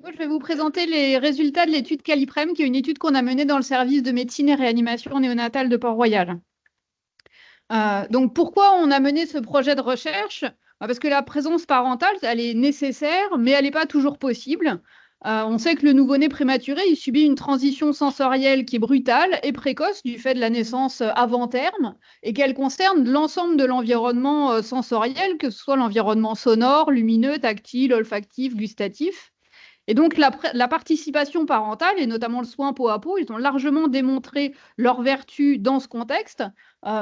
Moi, je vais vous présenter les résultats de l'étude Caliprem, qui est une étude qu'on a menée dans le service de médecine et réanimation néonatale de Port-Royal. Donc, pourquoi on a mené ce projet de recherche? Parce que la présence parentale, elle est nécessaire, mais elle n'est pas toujours possible. On sait que le nouveau-né prématuré, il subit une transition sensorielle qui est brutale et précoce du fait de la naissance avant terme et qu'elle concerne l'ensemble de l'environnement sensoriel, que ce soit l'environnement sonore, lumineux, tactile, olfactif, gustatif. Et donc, la participation parentale, et notamment le soin peau à peau, ils ont largement démontré leur vertu dans ce contexte.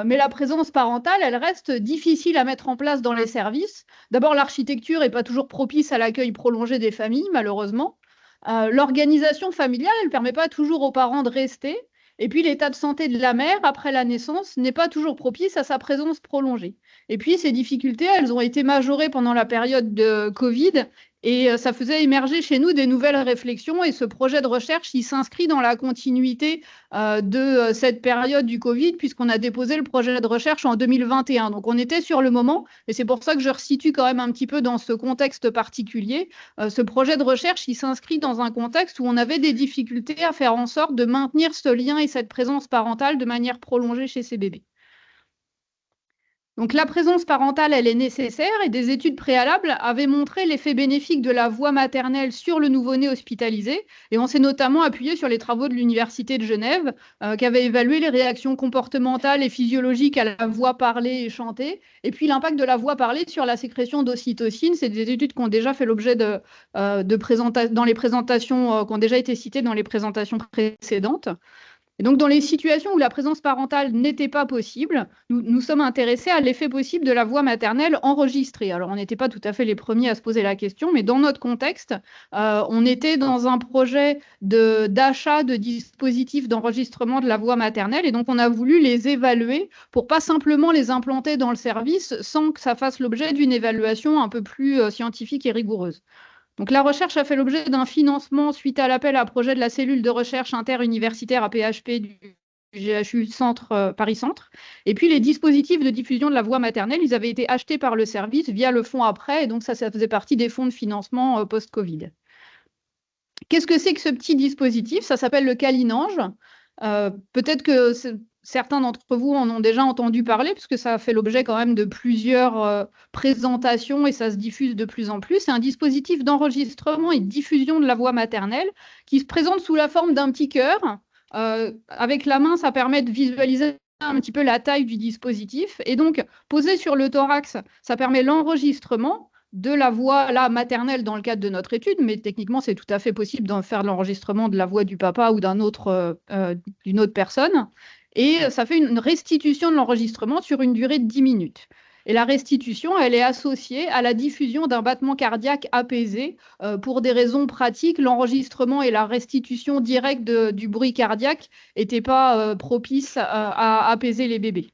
Mais la présence parentale, elle reste difficile à mettre en place dans les services. D'abord, l'architecture n'est pas toujours propice à l'accueil prolongé des familles, malheureusement. L'organisation familiale, elle ne permet pas toujours aux parents de rester. Et puis, l'état de santé de la mère après la naissance n'est pas toujours propice à sa présence prolongée. Et puis, ces difficultés, elles ont été majorées pendant la période de Covid et ça faisait émerger chez nous des nouvelles réflexions. Et ce projet de recherche, il s'inscrit dans la continuité de cette période du Covid, puisqu'on a déposé le projet de recherche en 2021. Donc, on était sur le moment. Et c'est pour ça que je resitue quand même un petit peu dans ce contexte particulier. Ce projet de recherche, il s'inscrit dans un contexte où on avait des difficultés à faire en sorte de maintenir ce lien et cette présence parentale de manière prolongée chez ces bébés. Donc la présence parentale, elle est nécessaire et des études préalables avaient montré l'effet bénéfique de la voix maternelle sur le nouveau-né hospitalisé. Et on s'est notamment appuyé sur les travaux de l'Université de Genève qui avait évalué les réactions comportementales et physiologiques à la voix parlée et chantée, et puis l'impact de la voix parlée sur la sécrétion d'ocytocine. C'est des études qui ont déjà fait l'objet dans les présentations, qui ont déjà été citées dans les présentations précédentes. Et donc, dans les situations où la présence parentale n'était pas possible, nous sommes intéressés à l'effet possible de la voix maternelle enregistrée. Alors, on n'était pas tout à fait les premiers à se poser la question, mais dans notre contexte, on était dans un projet d'achat de dispositifs d'enregistrement de la voix maternelle, et donc on a voulu les évaluer pour pas simplement les implanter dans le service sans que ça fasse l'objet d'une évaluation un peu plus scientifique et rigoureuse. Donc, la recherche a fait l'objet d'un financement suite à l'appel à projet de la cellule de recherche interuniversitaire à PHP du GHU Centre, Paris Centre. Et puis, les dispositifs de diffusion de la voix maternelle, ils avaient été achetés par le service via le fonds après. Et donc, ça faisait partie des fonds de financement post-Covid. Qu'est-ce que c'est que ce petit dispositif? Ça s'appelle le Calinange. Peut-être que certains d'entre vous en ont déjà entendu parler, puisque ça a fait l'objet quand même de plusieurs présentations et ça se diffuse de plus en plus. C'est un dispositif d'enregistrement et de diffusion de la voix maternelle qui se présente sous la forme d'un petit cœur. Avec la main, ça permet de visualiser un petit peu la taille du dispositif. Et donc, posé sur le thorax, ça permet l'enregistrement de la voix là, maternelle dans le cadre de notre étude, mais techniquement, c'est tout à fait possible d'en faire l'enregistrement de la voix du papa ou d'une autre personne. Et ça fait une restitution de l'enregistrement sur une durée de 10 minutes. Et la restitution, elle est associée à la diffusion d'un battement cardiaque apaisé. Pour des raisons pratiques, l'enregistrement et la restitution directe du bruit cardiaque n'étaient pas propices à apaiser les bébés.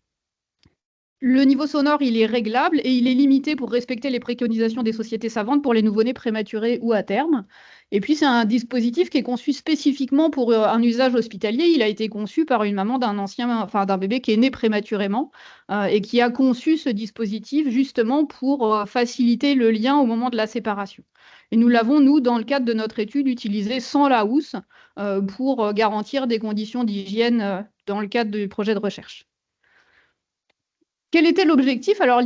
Le niveau sonore, il est réglable et il est limité pour respecter les préconisations des sociétés savantes pour les nouveau-nés prématurés ou à terme. Et puis, c'est un dispositif qui est conçu spécifiquement pour un usage hospitalier. Il a été conçu par une maman d'un bébé qui est né prématurément et qui a conçu ce dispositif justement pour faciliter le lien au moment de la séparation. Et nous l'avons, nous, dans le cadre de notre étude, utilisé sans la housse pour garantir des conditions d'hygiène dans le cadre du projet de recherche. Quel était l'objectif? Alors,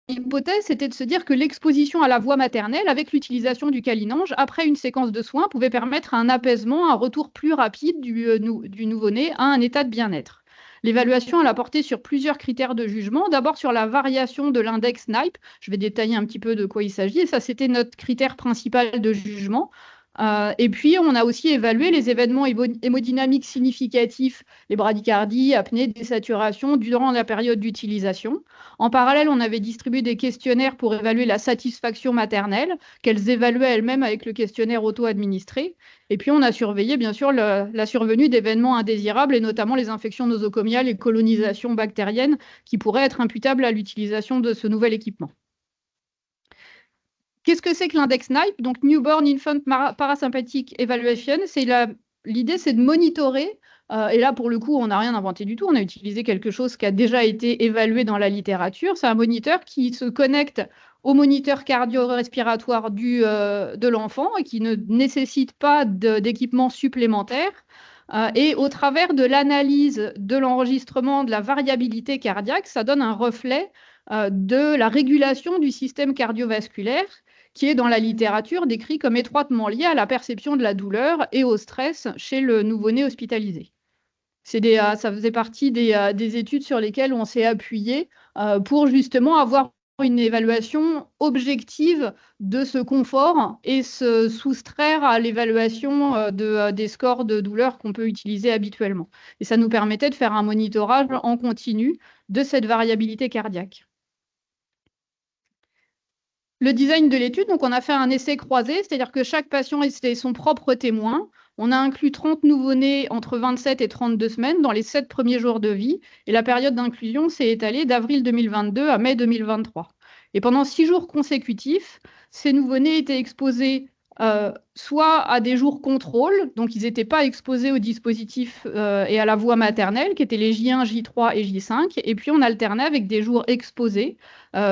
l'hypothèse, c'était de se dire que l'exposition à la voix maternelle, avec l'utilisation du Calinange, après une séquence de soins, pouvait permettre un apaisement, un retour plus rapide du nouveau-né à un état de bien-être. L'évaluation, elle a porté sur plusieurs critères de jugement. D'abord sur la variation de l'index NIPE. Je vais détailler un petit peu de quoi il s'agit. Et ça, c'était notre critère principal de jugement. Et puis, on a aussi évalué les événements hémodynamiques significatifs, les bradycardies, apnées, désaturation, durant la période d'utilisation. En parallèle, on avait distribué des questionnaires pour évaluer la satisfaction maternelle, qu'elles évaluaient elles-mêmes avec le questionnaire auto-administré. Et puis, on a surveillé, bien sûr, la survenue d'événements indésirables, et notamment les infections nosocomiales et colonisations bactériennes qui pourraient être imputables à l'utilisation de ce nouvel équipement. Qu'est-ce que c'est que l'index NIPE? Donc, Newborn Infant Parasympathetic Evaluation. L'idée, c'est de monitorer Et là, pour le coup, on n'a rien inventé du tout. On a utilisé quelque chose qui a déjà été évalué dans la littérature. C'est un moniteur qui se connecte au moniteur cardio-respiratoire de l'enfant et qui ne nécessite pas d'équipement supplémentaire. Et au travers de l'analyse de l'enregistrement de la variabilité cardiaque, ça donne un reflet de la régulation du système cardiovasculaire qui est dans la littérature décrit comme étroitement lié à la perception de la douleur et au stress chez le nouveau-né hospitalisé. Ça faisait partie des études sur lesquelles on s'est appuyé pour justement avoir une évaluation objective de ce confort et se soustraire à l'évaluation des scores de douleur qu'on peut utiliser habituellement. Et ça nous permettait de faire un monitorage en continu de cette variabilité cardiaque. Le design de l'étude, donc on a fait un essai croisé, c'est-à-dire que chaque patient était son propre témoin. On a inclus 30 nouveau-nés entre 27 et 32 semaines dans les 7 premiers jours de vie. Et la période d'inclusion s'est étalée d'avril 2022 à mai 2023. Et pendant 6 jours consécutifs, ces nouveau-nés étaient exposés soit à des jours contrôle, donc ils n'étaient pas exposés au dispositif et à la voie maternelle, qui étaient les J1, J3 et J5. Et puis on alternait avec des jours exposés,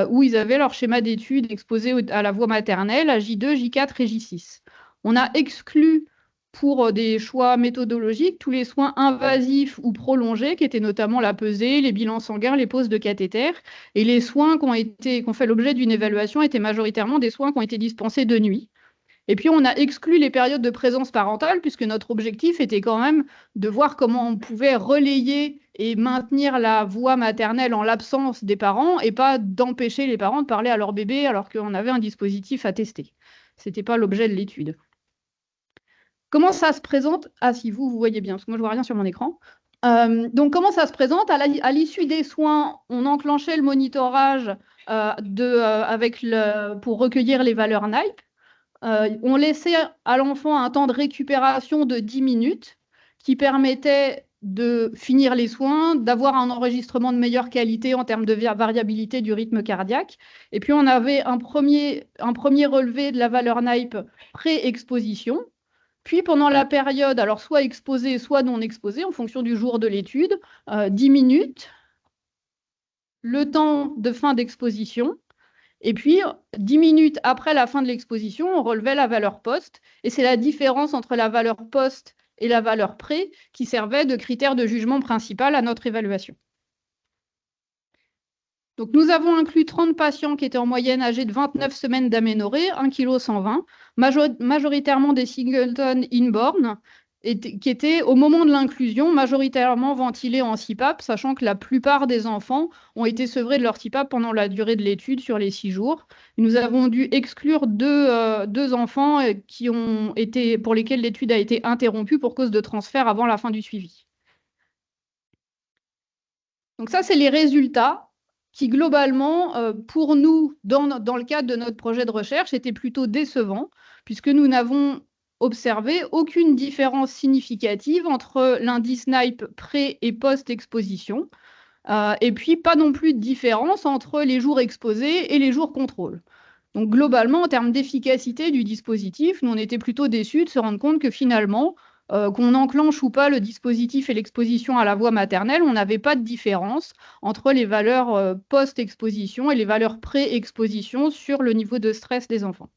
où ils avaient leur schéma d'études exposé à la voie maternelle, à J2, J4 et J6. On a exclu pour des choix méthodologiques tous les soins invasifs ou prolongés, qui étaient notamment la pesée, les bilans sanguins, les poses de cathéter. Et les soins qui ont fait l'objet d'une évaluation étaient majoritairement des soins qui ont été dispensés de nuit. Et puis, on a exclu les périodes de présence parentale, puisque notre objectif était quand même de voir comment on pouvait relayer et maintenir la voix maternelle en l'absence des parents et pas d'empêcher les parents de parler à leur bébé alors qu'on avait un dispositif à tester. Ce n'était pas l'objet de l'étude. Comment ça se présente? Ah, si vous voyez bien, parce que moi, je ne vois rien sur mon écran. Donc, comment ça se présente? À l'issue des soins, on enclenchait le monitorage pour recueillir les valeurs NIPE. On laissait à l'enfant un temps de récupération de 10 minutes qui permettait de finir les soins, d'avoir un enregistrement de meilleure qualité en termes de variabilité du rythme cardiaque. Et puis, on avait un premier relevé de la valeur NIPE pré-exposition. Puis, pendant la période, alors soit exposée, soit non exposée, en fonction du jour de l'étude, 10 minutes, le temps de fin d'exposition. Et puis, 10 minutes après la fin de l'exposition, on relevait la valeur post. Et c'est la différence entre la valeur post et la valeur pré qui servait de critère de jugement principal à notre évaluation. Donc, nous avons inclus 30 patients qui étaient en moyenne âgés de 29 semaines d'aménorrhée, 1,120 kg, majoritairement des singleton inborn, qui étaient, au moment de l'inclusion, majoritairement ventilés en CPAP, sachant que la plupart des enfants ont été sevrés de leur CPAP pendant la durée de l'étude sur les 6 jours. Nous avons dû exclure deux enfants pour lesquels l'étude a été interrompue pour cause de transfert avant la fin du suivi. Donc ça, c'est les résultats qui, globalement, pour nous, dans le cadre de notre projet de recherche, étaient plutôt décevants, puisque nous n'avons observé aucune différence significative entre l'indice NIPE pré- et post-exposition, et puis pas non plus de différence entre les jours exposés et les jours contrôle. Donc globalement, en termes d'efficacité du dispositif, nous on était plutôt déçus de se rendre compte que finalement, qu'on enclenche ou pas le dispositif et l'exposition à la voie maternelle, on n'avait pas de différence entre les valeurs post-exposition et les valeurs pré-exposition sur le niveau de stress des enfants.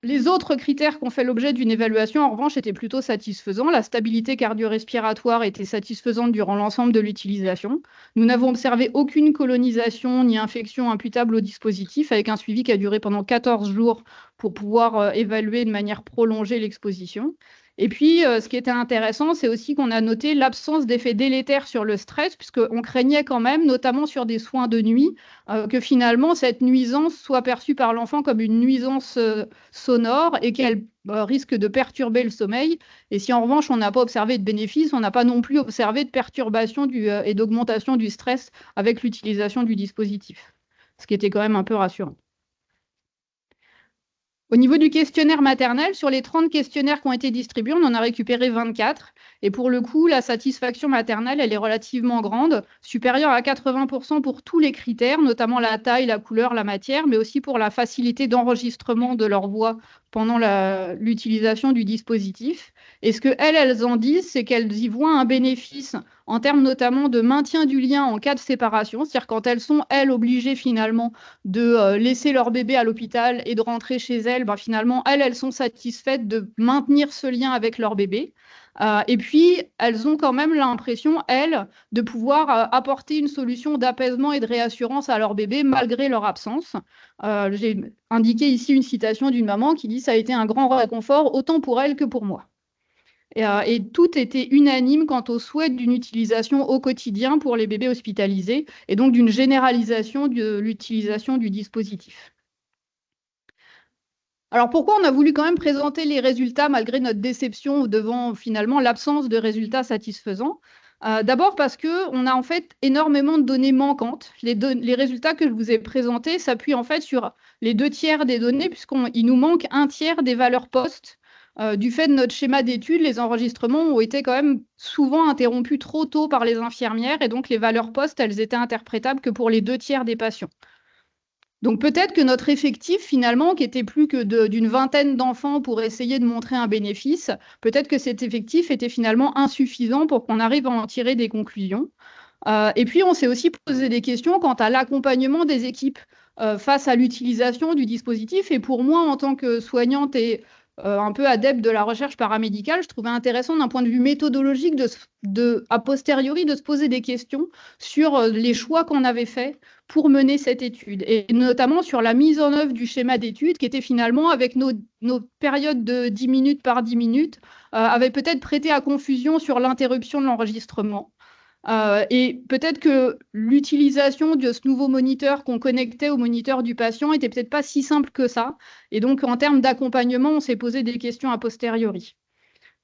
Les autres critères qui ont fait l'objet d'une évaluation, en revanche, étaient plutôt satisfaisants. La stabilité cardio-respiratoire était satisfaisante durant l'ensemble de l'utilisation. Nous n'avons observé aucune colonisation ni infection imputable au dispositif, avec un suivi qui a duré pendant 14 jours pour pouvoir évaluer de manière prolongée l'exposition. Et puis, ce qui était intéressant, c'est aussi qu'on a noté l'absence d'effet délétère sur le stress, puisqu'on craignait quand même, notamment sur des soins de nuit, que finalement, cette nuisance soit perçue par l'enfant comme une nuisance sonore et qu'elle risque de perturber le sommeil. Et si en revanche, on n'a pas observé de bénéfice, on n'a pas non plus observé de perturbation et d'augmentation du stress avec l'utilisation du dispositif, ce qui était quand même un peu rassurant. Au niveau du questionnaire maternel, sur les 30 questionnaires qui ont été distribués, on en a récupéré 24. Et pour le coup, la satisfaction maternelle, elle est relativement grande, supérieure à 80% pour tous les critères, notamment la taille, la couleur, la matière, mais aussi pour la facilité d'enregistrement de leur voix pendant l'utilisation du dispositif. Et ce qu'elles en disent, c'est qu'elles y voient un bénéfice en termes notamment de maintien du lien en cas de séparation, c'est-à-dire quand elles sont, elles, obligées finalement de laisser leur bébé à l'hôpital et de rentrer chez elles, ben, finalement, elles sont satisfaites de maintenir ce lien avec leur bébé. Et puis, elles ont quand même l'impression, elles, de pouvoir apporter une solution d'apaisement et de réassurance à leur bébé malgré leur absence. J'ai indiqué ici une citation d'une maman qui dit « Ça a été un grand réconfort, autant pour elle que pour moi ». Et tout était unanime quant au souhait d'une utilisation au quotidien pour les bébés hospitalisés et donc d'une généralisation de l'utilisation du dispositif. Alors pourquoi on a voulu quand même présenter les résultats malgré notre déception devant finalement l'absence de résultats satisfaisants? D'abord parce qu'on a en fait énormément de données manquantes. Les résultats que je vous ai présentés s'appuient en fait sur les 2/3 des données puisqu'il nous manque 1/3 des valeurs post. Du fait de notre schéma d'études, les enregistrements ont été quand même souvent interrompus trop tôt par les infirmières et donc les valeurs post, elles étaient interprétables que pour les 2/3 des patients. Donc peut-être que notre effectif, finalement, qui était plus que d'une vingtaine d'enfants pour essayer de montrer un bénéfice, peut-être que cet effectif était finalement insuffisant pour qu'on arrive à en tirer des conclusions. Et puis, on s'est aussi posé des questions quant à l'accompagnement des équipes face à l'utilisation du dispositif. Et pour moi, en tant que soignante et un peu adepte de la recherche paramédicale, je trouvais intéressant d'un point de vue méthodologique a posteriori de se poser des questions sur les choix qu'on avait faits pour mener cette étude, et notamment sur la mise en œuvre du schéma d'étude qui était finalement, avec nos périodes de 10 minutes par 10 minutes, avait peut-être prêté à confusion sur l'interruption de l'enregistrement. Et peut-être que l'utilisation de ce nouveau moniteur qu'on connectait au moniteur du patient était peut-être pas si simple que ça. Et donc, en termes d'accompagnement, on s'est posé des questions a posteriori.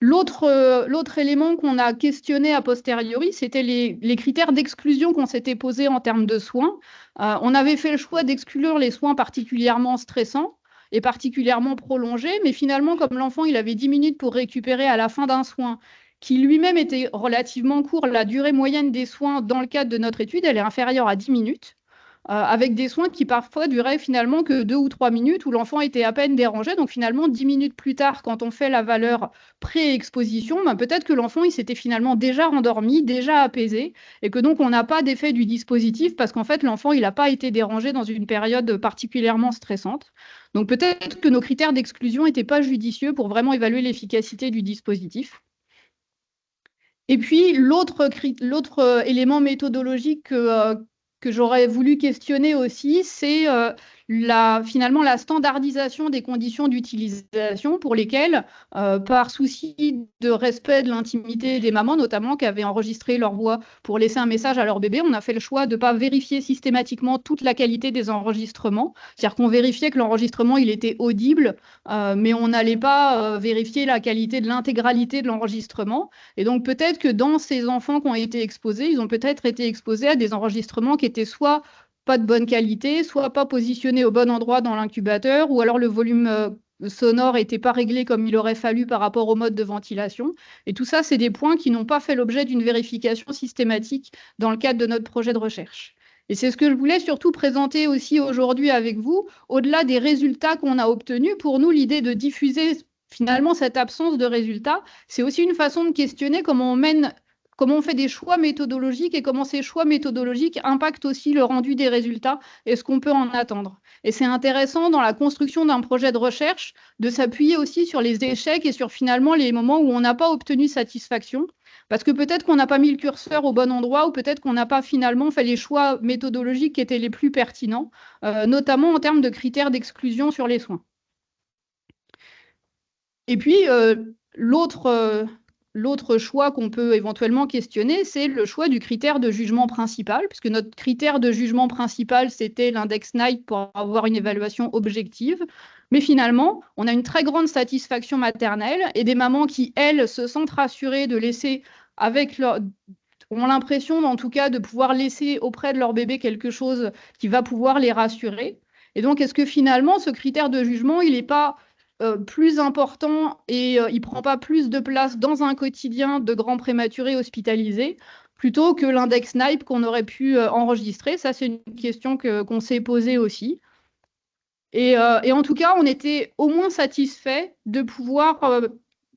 L'autre élément qu'on a questionné a posteriori, c'était les critères d'exclusion qu'on s'était posés en termes de soins. On avait fait le choix d'exclure les soins particulièrement stressants et particulièrement prolongés, mais finalement, comme l'enfant il avait 10 minutes pour récupérer à la fin d'un soin, qui lui-même était relativement court, la durée moyenne des soins dans le cadre de notre étude, elle est inférieure à 10 minutes. Avec des soins qui parfois duraient finalement que 2 ou 3 minutes, où l'enfant était à peine dérangé. Donc finalement, 10 minutes plus tard, quand on fait la valeur pré-exposition, ben, peut-être que l'enfant il s'était finalement déjà rendormi, déjà apaisé, et que donc on n'a pas d'effet du dispositif parce qu'en fait l'enfant il n'a pas été dérangé dans une période particulièrement stressante. Donc peut-être que nos critères d'exclusion n'étaient pas judicieux pour vraiment évaluer l'efficacité du dispositif. Et puis l'autre élément méthodologique que j'aurais voulu questionner aussi, c'est finalement la standardisation des conditions d'utilisation pour lesquelles, par souci de respect de l'intimité des mamans, notamment qui avaient enregistré leur voix pour laisser un message à leur bébé, on a fait le choix de ne pas vérifier systématiquement toute la qualité des enregistrements. C'est-à-dire qu'on vérifiait que l'enregistrement il était audible, mais on n'allait pas vérifier la qualité de l'intégralité de l'enregistrement. Et donc peut-être que dans ces enfants qui ont été exposés, ils ont peut-être été exposés à des enregistrements qui étaient soit pas de bonne qualité, soit pas positionnés au bon endroit dans l'incubateur, ou alors le volume sonore n'était pas réglé comme il aurait fallu par rapport au mode de ventilation. Et tout ça, c'est des points qui n'ont pas fait l'objet d'une vérification systématique dans le cadre de notre projet de recherche. Et c'est ce que je voulais surtout présenter aussi aujourd'hui avec vous. Au-delà des résultats qu'on a obtenus, pour nous, l'idée de diffuser finalement cette absence de résultats, c'est aussi une façon de questionner comment on fait des choix méthodologiques et comment ces choix méthodologiques impactent aussi le rendu des résultats et ce qu'on peut en attendre. Et c'est intéressant dans la construction d'un projet de recherche de s'appuyer aussi sur les échecs et sur finalement les moments où on n'a pas obtenu satisfaction. Parce que peut-être qu'on n'a pas mis le curseur au bon endroit ou peut-être qu'on n'a pas finalement fait les choix méthodologiques qui étaient les plus pertinents, notamment en termes de critères d'exclusion sur les soins. Et puis, l'autre choix qu'on peut éventuellement questionner, c'est le choix du critère de jugement principal, puisque notre critère de jugement principal, c'était l'index NIPE pour avoir une évaluation objective. Mais finalement, on a une très grande satisfaction maternelle et des mamans qui, elles, se sentent rassurées de laisser ont l'impression, en tout cas, de pouvoir laisser auprès de leur bébé quelque chose qui va pouvoir les rassurer. Et donc, est-ce que finalement, ce critère de jugement, il n'est pas plus important et il ne prend pas plus de place dans un quotidien de grands prématurés hospitalisés plutôt que l'index NIPE qu'on aurait pu enregistrer? Ça, c'est une question qu'on s'est posée aussi. Et en tout cas, on était au moins satisfait de pouvoir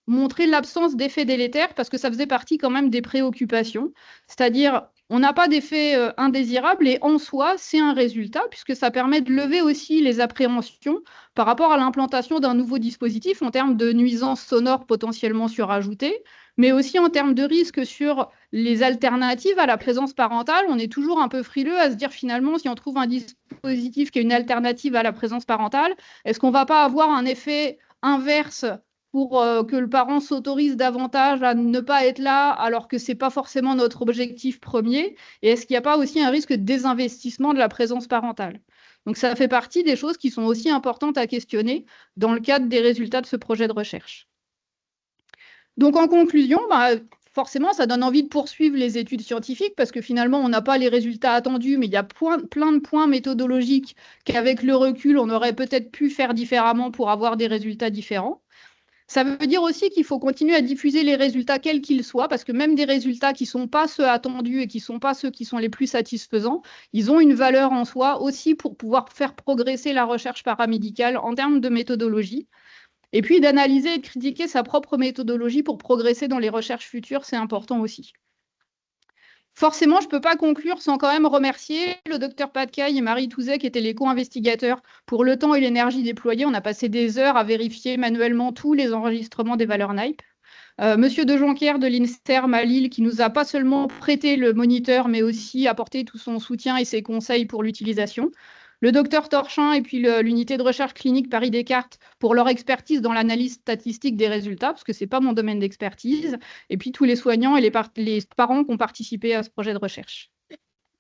montrer l'absence d'effets délétères parce que ça faisait partie quand même des préoccupations. C'est-à-dire, on n'a pas d'effet indésirable et en soi, c'est un résultat puisque ça permet de lever aussi les appréhensions par rapport à l'implantation d'un nouveau dispositif en termes de nuisances sonores potentiellement surajoutées, mais aussi en termes de risques sur les alternatives à la présence parentale. On est toujours un peu frileux à se dire finalement, si on trouve un dispositif qui est une alternative à la présence parentale, est-ce qu'on ne va pas avoir un effet inverse pour que le parent s'autorise davantage à ne pas être là alors que ce n'est pas forcément notre objectif premier? Et est-ce qu'il n'y a pas aussi un risque de désinvestissement de la présence parentale? Donc ça fait partie des choses qui sont aussi importantes à questionner dans le cadre des résultats de ce projet de recherche. Donc en conclusion, forcément, ça donne envie de poursuivre les études scientifiques parce que finalement, on n'a pas les résultats attendus, mais il y a plein de points méthodologiques qu'avec le recul, on aurait peut-être pu faire différemment pour avoir des résultats différents. Ça veut dire aussi qu'il faut continuer à diffuser les résultats quels qu'ils soient, parce que même des résultats qui ne sont pas ceux attendus et qui ne sont pas ceux qui sont les plus satisfaisants, ils ont une valeur en soi aussi pour pouvoir faire progresser la recherche paramédicale en termes de méthodologie. Et puis d'analyser et de critiquer sa propre méthodologie pour progresser dans les recherches futures, c'est important aussi. Forcément, je ne peux pas conclure sans quand même remercier le docteur Patcaille et Marie Touzet, qui étaient les co-investigateurs, pour le temps et l'énergie déployés. On a passé des heures à vérifier manuellement tous les enregistrements des valeurs NIPE. Monsieur De Jonquière de l'INSERM à Lille, qui nous a pas seulement prêté le moniteur, mais aussi apporté tout son soutien et ses conseils pour l'utilisation. Le docteur Torchin et puis l'unité de recherche clinique Paris-Descartes pour leur expertise dans l'analyse statistique des résultats, parce que ce n'est pas mon domaine d'expertise. Et puis tous les soignants et les parents qui ont participé à ce projet de recherche.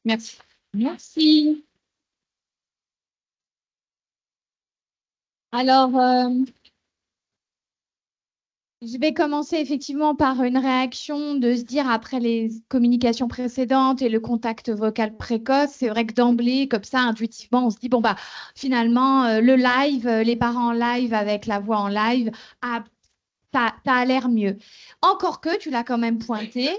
Merci. Merci. Alors, je vais commencer effectivement par une réaction de se dire après les communications précédentes et le contact vocal précoce, c'est vrai que d'emblée, comme ça, intuitivement, on se dit, bon, bah, finalement, le live, les parents en live avec la voix en live, ça a l'air mieux. Encore que, tu l'as quand même pointé,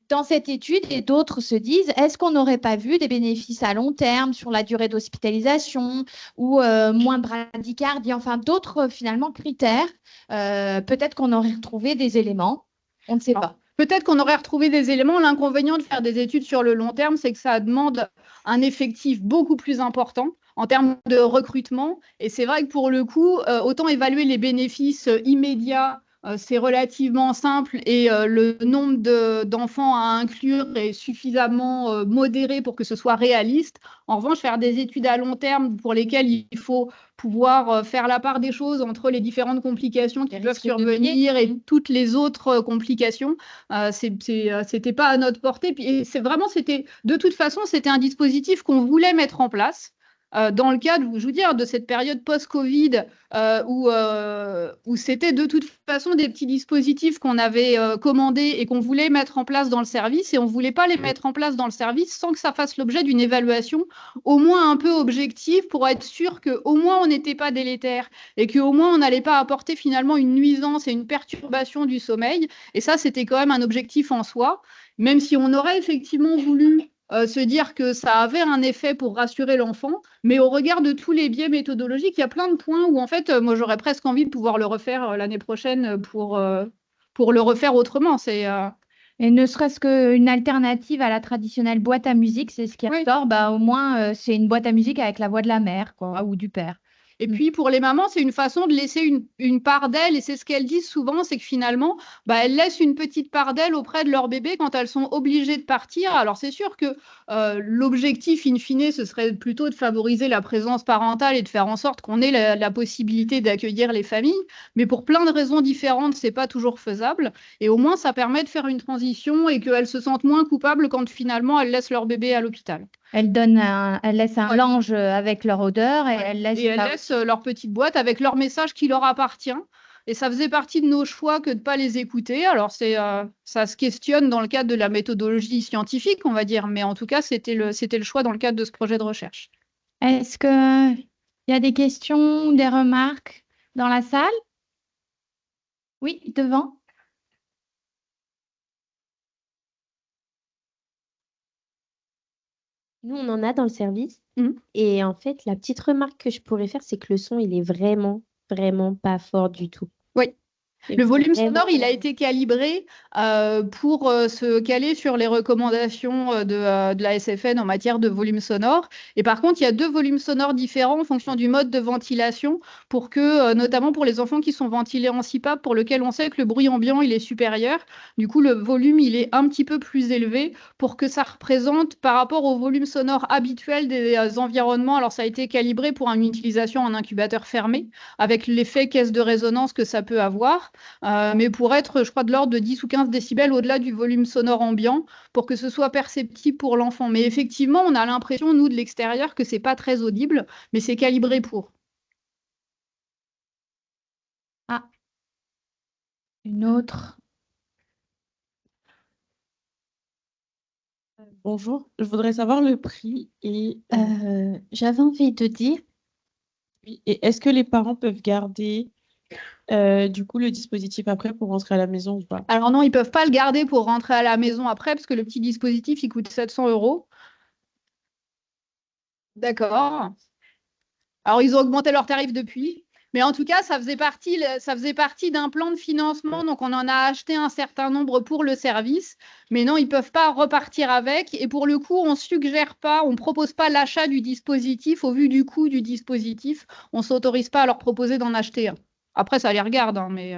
dans cette étude, et d'autres se disent, est-ce qu'on n'aurait pas vu des bénéfices à long terme sur la durée d'hospitalisation ou moins de bradycardie, enfin d'autres finalement critères. Peut-être qu'on aurait retrouvé des éléments, on ne sait pas. Peut-être qu'on aurait retrouvé des éléments. L'inconvénient de faire des études sur le long terme, c'est que ça demande un effectif beaucoup plus important en termes de recrutement. Et c'est vrai que pour le coup, autant évaluer les bénéfices immédiats, c'est relativement simple et le nombre d'enfants à inclure est suffisamment modéré pour que ce soit réaliste. En revanche, faire des études à long terme pour lesquelles il faut pouvoir faire la part des choses entre les différentes complications qui peuvent survenir et toutes les autres complications, c'était pas à notre portée. Puis c'est vraiment, de toute façon, c'était un dispositif qu'on voulait mettre en place. Dans le cadre, je vous dire, de cette période post-Covid où c'était de toute façon des petits dispositifs qu'on avait commandés et qu'on voulait mettre en place dans le service, et on ne voulait pas les mettre en place dans le service sans que ça fasse l'objet d'une évaluation au moins un peu objective pour être sûr qu'au moins on n'était pas délétère et qu'au moins on n'allait pas apporter finalement une nuisance et une perturbation du sommeil. Et ça, c'était quand même un objectif en soi, même si on aurait effectivement voulu se dire que ça avait un effet pour rassurer l'enfant, mais au regard de tous les biais méthodologiques, il y a plein de points où en fait, moi j'aurais presque envie de pouvoir le refaire l'année prochaine pour le refaire autrement. Et ne serait-ce qu'une alternative à la traditionnelle boîte à musique, c'est ce qui ressort, bah, au moins c'est une boîte à musique avec la voix de la mère quoi, ou du père. Et puis, pour les mamans, c'est une façon de laisser une part d'elles. Et c'est ce qu'elles disent souvent, c'est que finalement, elles laissent une petite part d'elles auprès de leur bébé quand elles sont obligées de partir. Alors, c'est sûr que l'objectif, in fine, ce serait plutôt de favoriser la présence parentale et de faire en sorte qu'on ait la possibilité d'accueillir les familles. Mais pour plein de raisons différentes, c'est pas toujours faisable. Et au moins, ça permet de faire une transition et qu'elles se sentent moins coupables quand finalement elles laissent leur bébé à l'hôpital. Elles laissent un linge avec leur odeur et elles laissent leur petite boîte avec leur message qui leur appartient. Et ça faisait partie de nos choix que de ne pas les écouter. Alors, ça se questionne dans le cadre de la méthodologie scientifique, on va dire. Mais en tout cas, c'était le choix dans le cadre de ce projet de recherche. Est-ce qu'il y a des questions, des remarques dans la salle? Oui, devant. Nous, on en a dans le service. Et en fait, la petite remarque que je pourrais faire, c'est que le son, il est vraiment, vraiment pas fort du tout. Oui. Le volume sonore, il a été calibré pour se caler sur les recommandations de la SFN en matière de volume sonore. Et par contre, il y a 2 volumes sonores différents en fonction du mode de ventilation pour que, notamment pour les enfants qui sont ventilés en CPAP, pour lequel on sait que le bruit ambiant, il est supérieur. Du coup, le volume, il est un petit peu plus élevé pour que ça représente par rapport au volume sonore habituel des environnements. Alors, ça a été calibré pour une utilisation en incubateur fermé avec l'effet caisse de résonance que ça peut avoir. Mais pour être, je crois, de l'ordre de 10 ou 15 décibels au-delà du volume sonore ambiant, pour que ce soit perceptible pour l'enfant. Mais effectivement, on a l'impression, nous, de l'extérieur, que c'est pas très audible, mais c'est calibré pour. Ah, une autre. Bonjour, je voudrais savoir le prix et J'avais envie de dire, et est-ce que les parents peuvent garder du coup le dispositif après pour rentrer à la maison ou pas? Alors non, ils peuvent pas le garder pour rentrer à la maison après, parce que le petit dispositif, il coûte 700 €. D'accord. Alors, ils ont augmenté leurs tarifs depuis. Mais en tout cas, ça faisait partie d'un plan de financement. Donc, on en a acheté un certain nombre pour le service. Mais non, ils ne peuvent pas repartir avec. Et pour le coup, on ne suggère pas, on ne propose pas l'achat du dispositif au vu du coût du dispositif. On ne s'autorise pas à leur proposer d'en acheter un. Après, ça les regarde, hein, mais...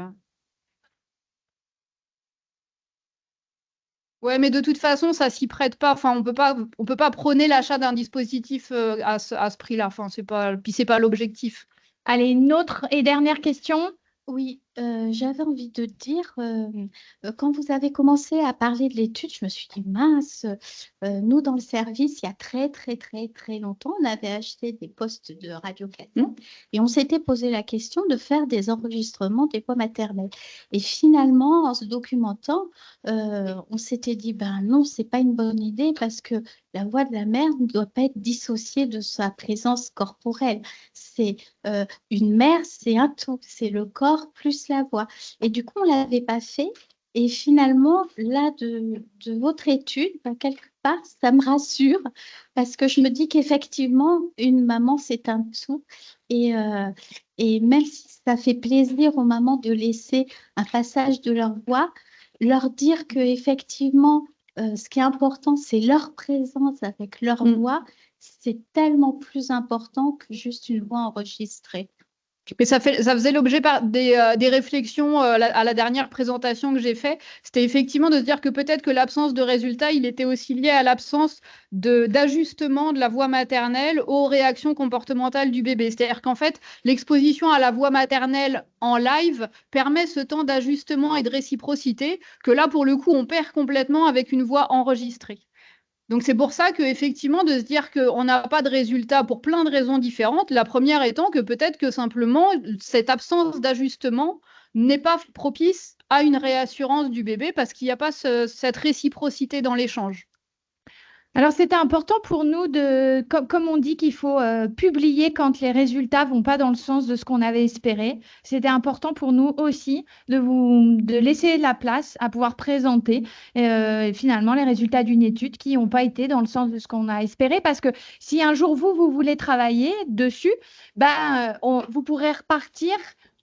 Ouais, mais de toute façon, ça s'y prête pas. Enfin, on peut pas prôner l'achat d'un dispositif à ce prix-là. Enfin, puis c'est pas l'objectif. Allez, une autre et dernière question. oui, j'avais envie de dire, quand vous avez commencé à parler de l'étude, je me suis dit, mince, nous, dans le service, il y a très, très, très, très longtemps, on avait acheté des postes de radio-canal et on s'était posé la question de faire des enregistrements des voix maternelles. Et finalement, en se documentant, on s'était dit, ben non, c'est pas une bonne idée parce que la voix de la mère ne doit pas être dissociée de sa présence corporelle. C'est une mère, c'est un tout, c'est le corps plus la voix. Et du coup, on ne l'avait pas fait. Et finalement, là, de votre étude, ben, quelque part, ça me rassure parce que je me dis qu'effectivement, une maman, c'est un tout. Et même si ça fait plaisir aux mamans de laisser un passage de leur voix, leur dire qu'effectivement, ce qui est important, c'est leur présence avec leur voix. C'est tellement plus important que juste une voix enregistrée. Mais ça faisait l'objet des réflexions à la dernière présentation que j'ai faite. C'était effectivement de se dire que peut-être que l'absence de résultats, il était aussi lié à l'absence d'ajustement de la voix maternelle aux réactions comportementales du bébé. C'est-à-dire qu'en fait, l'exposition à la voix maternelle en live permet ce temps d'ajustement et de réciprocité que là, pour le coup, on perd complètement avec une voix enregistrée. Donc c'est pour ça qu'effectivement, de se dire qu'on n'a pas de résultat pour plein de raisons différentes, la première étant que peut-être que simplement cette absence d'ajustement n'est pas propice à une réassurance du bébé parce qu'il n'y a pas cette réciprocité dans l'échange. Alors, c'était important pour nous comme on dit qu'il faut publier quand les résultats vont pas dans le sens de ce qu'on avait espéré. C'était important pour nous aussi de laisser la place à pouvoir présenter finalement les résultats d'une étude qui n'ont pas été dans le sens de ce qu'on a espéré. Parce que si un jour vous voulez travailler dessus, vous pourrez repartir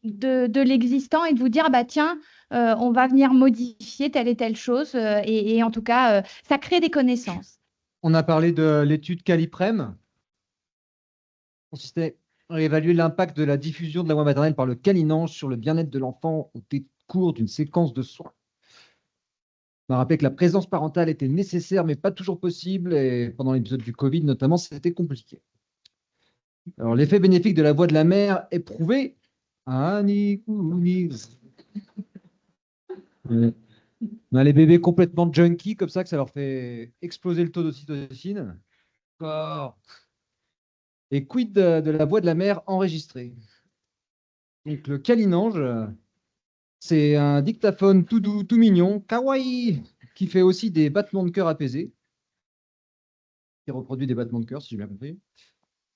de l'existant et de vous dire, bah tiens, on va venir modifier telle et telle chose. Et en tout cas, ça crée des connaissances. On a parlé de l'étude Caliprem, qui consistait à évaluer l'impact de la diffusion de la voix maternelle par le câlinage sur le bien-être de l'enfant au cours d'une séquence de soins. On a rappelé que la présence parentale était nécessaire, mais pas toujours possible, et pendant l'épisode du Covid, notamment, c'était compliqué. Alors, l'effet bénéfique de la voix de la mère est prouvé. On a les bébés complètement junkies, comme ça, que ça leur fait exploser le taux d'ocytocine. Et quid de la voix de la mère enregistrée? Donc, le câlinange, c'est un dictaphone tout doux, tout mignon, kawaii, qui fait aussi des battements de cœur apaisés, qui reproduit des battements de cœur, si j'ai bien compris.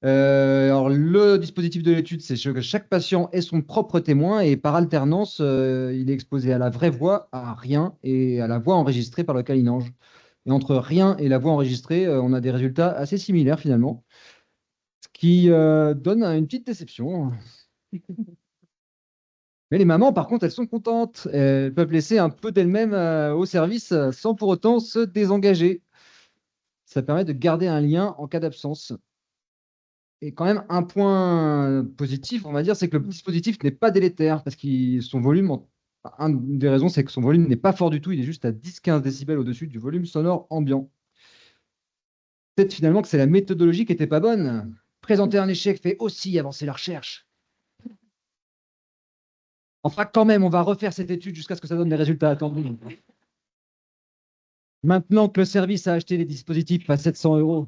Alors, le dispositif de l'étude, c'est que chaque patient est son propre témoin et par alternance, il est exposé à la vraie voix, à rien et à la voix enregistrée par le câlinange. Et entre rien et la voix enregistrée, on a des résultats assez similaires finalement, ce qui donne une petite déception. Mais les mamans, par contre, elles sont contentes. Elles peuvent laisser un peu d'elles-mêmes au service sans pour autant se désengager. Ça permet de garder un lien en cas d'absence. Et quand même, un point positif, on va dire, c'est que le dispositif n'est pas délétère parce que son volume, une des raisons, c'est que son volume n'est pas fort du tout. Il est juste à 10-15 décibels au-dessus du volume sonore ambiant. Peut-être finalement que c'est la méthodologie qui n'était pas bonne. Présenter un échec fait aussi avancer la recherche. Enfin, quand même, on va refaire cette étude jusqu'à ce que ça donne les résultats attendus. Maintenant que le service a acheté les dispositifs à 700 €,